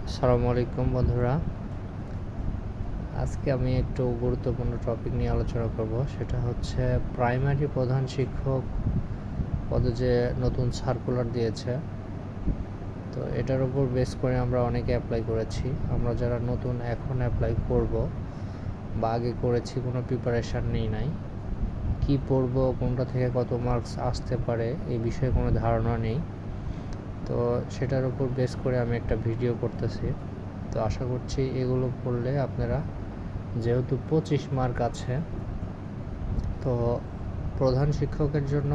আসসালামু আলাইকুম বন্ধুরা। আজকে আমি একটু গুরুত্বপূর্ণ টপিক নিয়ে আলোচনা করব, সেটা হচ্ছে প্রাইমারি প্রধান শিক্ষক পদে যে নতুন সার্কুলার দিয়েছে। তো এটার উপর বেস করে আমরা অনেকে অ্যাপ্লাই করেছি। আমরা যারা নতুন এখন অ্যাপ্লাই করব বা আগে করেছি, কোনো প্রিপারেশান নেই নাই, কি পড়ব, কোনটা থেকে কত মার্কস আসতে পারে এই বিষয়ে কোনো ধারণা নেই। তো সেটার উপর বেস করে আমি একটা ভিডিও করতেছি। তো আশা করছি এগুলো পড়লে আপনারা, যেহেতু 25 মার্ক আছে, তো প্রধান শিক্ষকের জন্য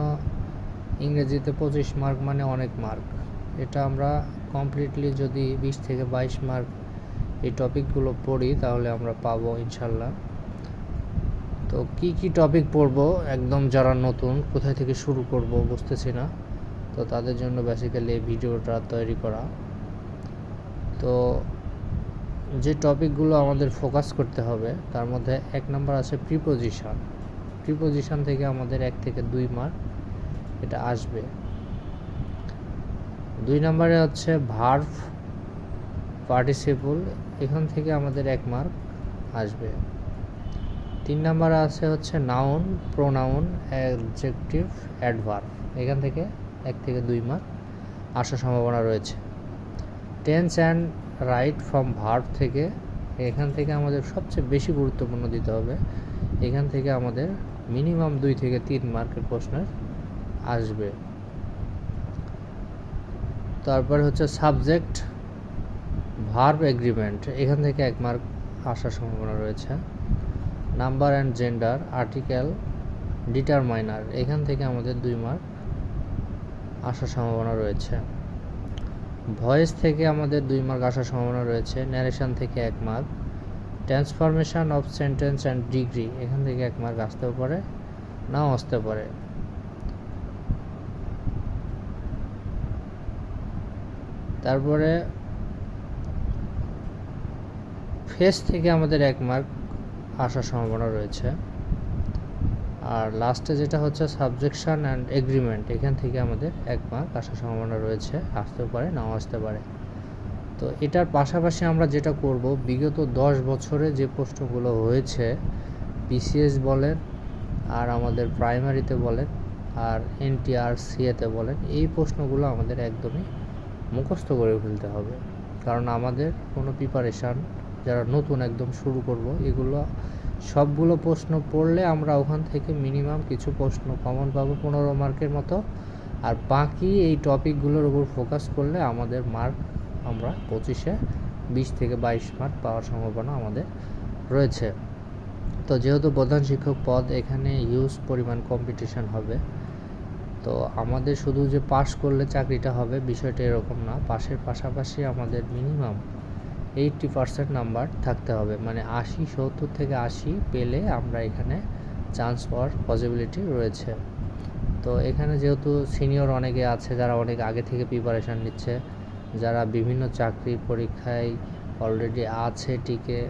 ইংরেজিতে 25 মার্ক মানে অনেক মার্ক। এটা আমরা কমপ্লিটলি যদি 20 থেকে 22 মার্ক এই টপিকগুলো পড়ি তাহলে আমরা পাবো ইনশাল্লাহ। তো কি কি টপিক পড়বো, একদম যারা নতুন কোথায় থেকে শুরু করব বুঝতেছি না, তো তাদের জন্য বেসিক্যালি এই ভিডিওটা তৈরি করা। তো যে টপিকগুলো আমাদের ফোকাস করতে হবে তার মধ্যে 1 নাম্বার আছে প্রিপোজিশন। প্রিপোজিশন থেকে আমাদের 1 থেকে 2 মার্ক এটা আসবে। 2 নাম্বারে হচ্ছে ভার্ব পার্টিসিপল, এখান থেকে আমাদের 1 মার্ক আসবে। 3 নাম্বারে আছে হচ্ছে নাউন, প্রোনাউন, অ্যাডজেক্টিভ, অ্যাডভার্ব, এখান থেকে 1 থেকে 2 মার্ক আসার সম্ভাবনা রয়েছে। Tense and right from verb থেকে, এখান থেকে আমাদের সবচেয়ে বেশি গুরুত্বপূর্ণ দিতে হবে। এখান থেকে আমাদের মিনিমাম 2 থেকে 3 মার্কের প্রশ্ন আসবে। তারপর হচ্ছে সাবজেক্ট ভার্ব এগ্রিমেন্ট, এখান থেকে 1 মার্ক আসার সম্ভাবনা রয়েছে। Number and gender, article, determiner, এখান থেকে আমাদের 2 মার্ক আসার সম্ভাবনা রয়েছে। ভয়েস থেকে আমাদের 2 মার্ক আসার সম্ভাবনা রয়েছে। ন্যারেশন থেকে 1 mark. Transformation of sentence and degree, এখান থেকে 1 মার্ক আসতেও পারে, নাও আসতে পারে। তারপরে ফেস থেকে আমাদের 1 মার্ক আসার সম্ভাবনা রয়েছে। আর লাস্টে যেটা হচ্ছে সাবজেকশন অ্যান্ড এগ্রিমেন্ট, এখান থেকে আমাদের 1 মার্ক আসার সম্ভাবনা রয়েছে, আসতেও পারে, নাও আসতে পারে। তো এটার পাশাপাশি আমরা যেটা করব, বিগত 10 বছরে যে প্রশ্নগুলো হয়েছে, বিসিএস বলেন আর আমাদের প্রাইমারিতে বলেন আর এনটিআর সিএতে বলেন, এই প্রশ্নগুলো আমাদের একদমই মুখস্থ করে ফেলতে হবে। কারণ আমাদের কোনো প্রিপারেশান, যারা নতুন একদম শুরু করব, এগুলো সবগুলো প্রশ্ন পড়লে আমরা ওখান থেকে মিনিমাম কিছু প্রশ্ন কমন পাবো 15 মার্কের মতো। আর বাকি এই টপিকগুলোর উপর ফোকাস করলে আমাদের মার্ক আমরা 25-এ 20 থেকে 22 মার্ক পাওয়ার সম্ভাবনা আমাদের রয়েছে। তো যেহেতু প্রধান শিক্ষক পদ, এখানে হিউজ পরিমাণ কম্পিটিশন হবে। তো আমাদের শুধু যে পাস করলে চাকরিটা হবে বিষয়টা এরকম না, পাশের পাশাপাশি আমাদের মিনিমাম 80% নাম্বার থাকতে হবে, মানে 70 থেকে 80 পেলে আমরা এখানে চান্স পাওয়ার পসিবিলিটি রয়েছে। তো এখানে যেহেতু সিনিয়র অনেকে আছে যারা অনেক আগে থেকে প্রিপারেশান নিচ্ছে, যারা বিভিন্ন চাকরি পরীক্ষায় অলরেডি আছে টিকে,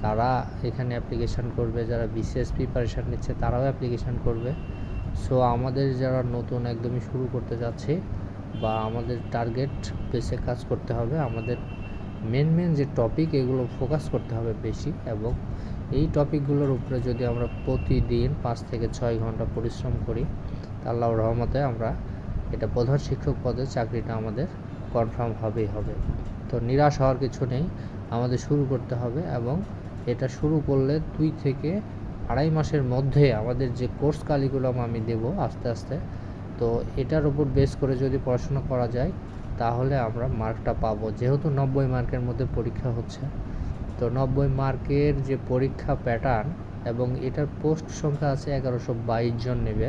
তারা এখানে অ্যাপ্লিকেশান করবে। যারা বিসিএস প্রিপারেশান নিচ্ছে তারাও অ্যাপ্লিকেশান করবে। সো আমাদের যারা নতুন একদমই শুরু করতে যাচ্ছে বা আমাদের টার্গেট বেসে কাজ করতে হবে, আমাদের মেন যে টপিক এগুলো ফোকাস করতে হবে বেশি, এবং এই টপিকগুলোর উপরে যদি আমরা প্রতিদিন 5 থেকে 6 ঘন্টা পরিশ্রম করি, আল্লাহর রহমতে আমরা এটা প্রধান শিক্ষক পদে চাকরিটা আমাদের কনফার্ম হবেই হবে। তো নিরাশ হওয়ার কিছু নেই, আমাদের শুরু করতে হবে, এবং এটা শুরু করলে 2 থেকে 2.5 মাসের মধ্যে আমাদের যে কোর্স কারিকুলাম আমি দেব আস্তে আস্তে, তো এটার উপর বেস করে যদি পড়াশোনা করা যায় তাহলে আমরা মার্কটা পাবো। যেহেতু 90 মার্কের মধ্যে পরীক্ষা হচ্ছে, তো 90 মার্কের যে পরীক্ষা প্যাটার্ন, এবং এটার পোস্ট সংখ্যা আছে 1122 জন নেবে।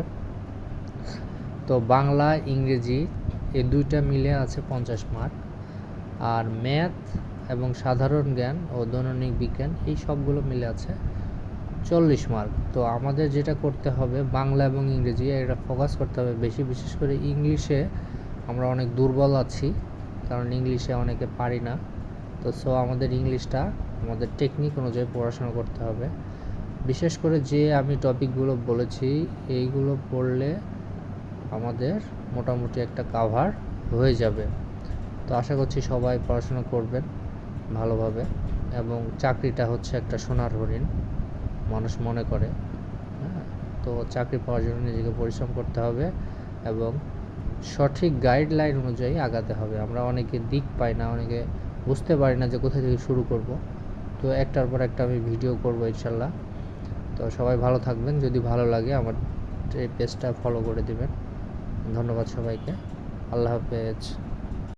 তো বাংলা ইংরেজি এই দুইটা মিলে আছে 50 মার্ক, আর ম্যাথ এবং সাধারণ জ্ঞান ও দৈনন্দিন বিজ্ঞান এই সবগুলো মিলে আছে 40 মার্ক। তো আমাদের যেটা করতে হবে, বাংলা এবং ইংরেজি এটা ফোকাস করতে হবে বেশি। বিশেষ করে ইংলিশে আমরা অনেক দুর্বল আছি, কারণ ইংলিশে অনেকে পারি না। তো আমাদের ইংলিশটা আমাদের টেকনিক অনুযায়ী পড়াশোনা করতে হবে। বিশেষ করে যে আমি টপিকগুলো বলেছি এইগুলো পড়লে আমাদের মোটামুটি একটা কাভার হয়ে যাবে। তো আশা করছি সবাই পড়াশোনা করবেন। ভালোভাবে, এবং চাকরিটা হচ্ছে একটা সোনার হরিণ মানুষ মনে করে। হ্যাঁ, তো চাকরি পাওয়ার জন্য নিজেকে পরিশ্রম করতে হবে এবং সঠিক গাইডলাইন অনুযায়ী আগাতে হবে। আমরা অনেকে দিক পাই না, অনেকে বুঝতে পারি না যে কোথা থেকে শুরু করব। তো একটার পর একটা আমি ভিডিও করব ইনশাল্লাহ। তো সবাই ভালো থাকবেন, যদি ভালো লাগে আমার এই পেজটা ফলো করে দিবেন। ধন্যবাদ সবাইকে, আল্লাহ হাফেজ।